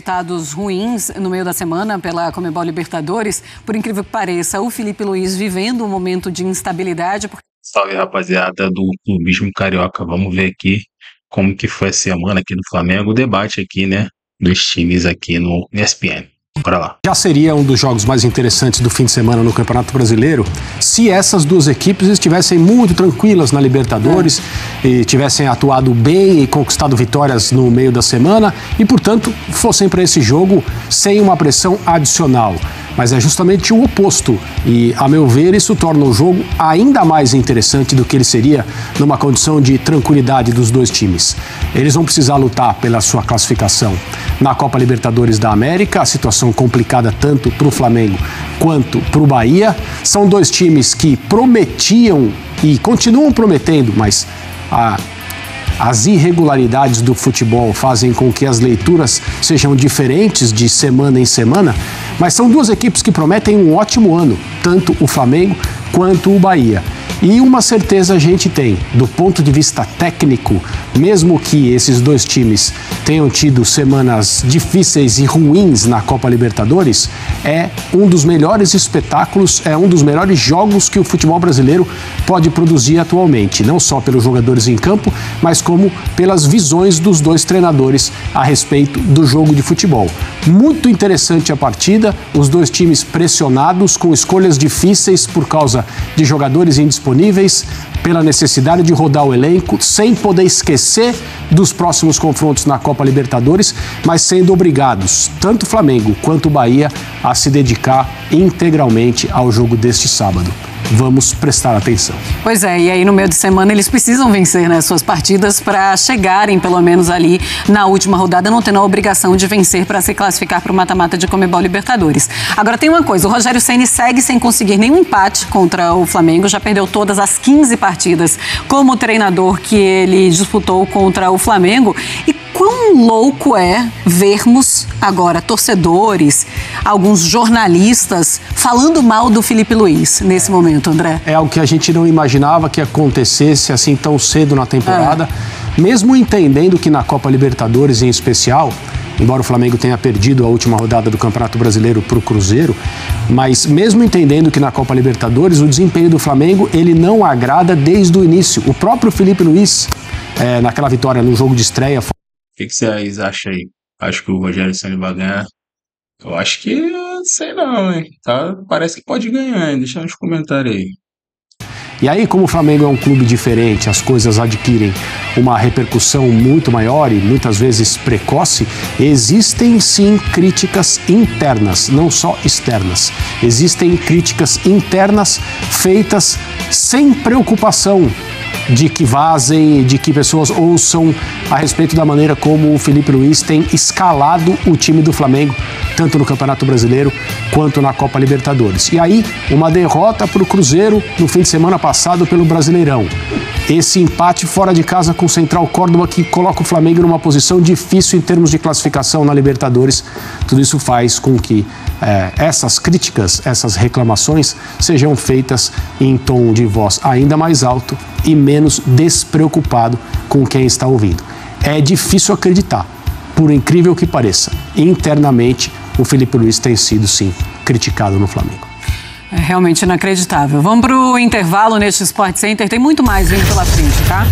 resultados ruins no meio da semana pela Conmebol Libertadores. Por incrível que pareça, o Felipe Luiz vivendo um momento de instabilidade. Salve, rapaziada do Clubismo Carioca. Vamos ver aqui como que foi a semana aqui do Flamengo. O debate aqui, né, dos times aqui no ESPN. Bora lá. Já seria um dos jogos mais interessantes do fim de semana no Campeonato Brasileiro se essas duas equipes estivessem muito tranquilas na Libertadores e tivessem atuado bem e conquistado vitórias no meio da semana e, portanto, fossem para esse jogo sem uma pressão adicional. Mas é justamente o oposto e, a meu ver, isso torna o jogo ainda mais interessante do que ele seria numa condição de tranquilidade dos dois times. Eles vão precisar lutar pela sua classificação na Copa Libertadores da América, a situação complicada tanto para o Flamengo quanto para o Bahia. São dois times que prometiam e continuam prometendo, mas as irregularidades do futebol fazem com que as leituras sejam diferentes de semana em semana, mas são duas equipes que prometem um ótimo ano, tanto o Flamengo quanto o Bahia. E uma certeza a gente tem, do ponto de vista técnico, mesmo que esses dois times tenham tido semanas difíceis e ruins na Copa Libertadores, é um dos melhores espetáculos, é um dos melhores jogos que o futebol brasileiro pode produzir atualmente, não só pelos jogadores em campo, mas como pelas visões dos dois treinadores a respeito do jogo de futebol. Muito interessante a partida, os dois times pressionados, com escolhas difíceis por causa de jogadores indisponíveis, pela necessidade de rodar o elenco, sem poder esquecer dos próximos confrontos na Copa Libertadores, mas sendo obrigados, tanto o Flamengo quanto o Bahia, a se dedicar integralmente ao jogo deste sábado. Vamos prestar atenção. Pois é, e aí no meio de semana eles precisam vencer, né, suas partidas para chegarem pelo menos ali na última rodada, não tendo a obrigação de vencer para se classificar para o mata-mata de Conmebol Libertadores. Agora tem uma coisa, o Rogério Ceni segue sem conseguir nenhum empate contra o Flamengo, já perdeu todas as 15 partidas como treinador que ele disputou contra o Flamengo. E quão louco é vermos agora torcedores, alguns jornalistas falando mal do Felipe Luiz nesse momento, André? É algo que a gente não imaginava que acontecesse assim tão cedo na temporada, mesmo entendendo que na Copa Libertadores em especial, embora o Flamengo tenha perdido a última rodada do Campeonato Brasileiro para o Cruzeiro, mas mesmo entendendo que na Copa Libertadores o desempenho do Flamengo ele não agrada desde o início. O próprio Felipe Luiz, naquela vitória no jogo de estreia... O que vocês acham aí? Acho que o Rogério Ceni vai ganhar? Eu acho que, sei não, hein? Tá? Parece que pode ganhar, hein? Deixa nos comentários aí. E aí, como o Flamengo é um clube diferente, as coisas adquirem uma repercussão muito maior e muitas vezes precoce, existem sim críticas internas, não só externas. Existem críticas internas feitas sem preocupação de que vazem, de que pessoas ouçam a respeito da maneira como o Felipe Luiz tem escalado o time do Flamengo, tanto no Campeonato Brasileiro quanto na Copa Libertadores. E aí, uma derrota para o Cruzeiro no fim de semana passado pelo Brasileirão. Esse empate fora de casa com o Central Córdoba, que coloca o Flamengo numa posição difícil em termos de classificação na Libertadores. Tudo isso faz com que essas críticas, essas reclamações sejam feitas em tom de voz ainda mais alto e menos despreocupado com quem está ouvindo. É difícil acreditar, por incrível que pareça, internamente o Felipe Luiz tem sido sim criticado no Flamengo. É realmente inacreditável. Vamos para o intervalo neste Sport Center, tem muito mais vindo pela frente, tá?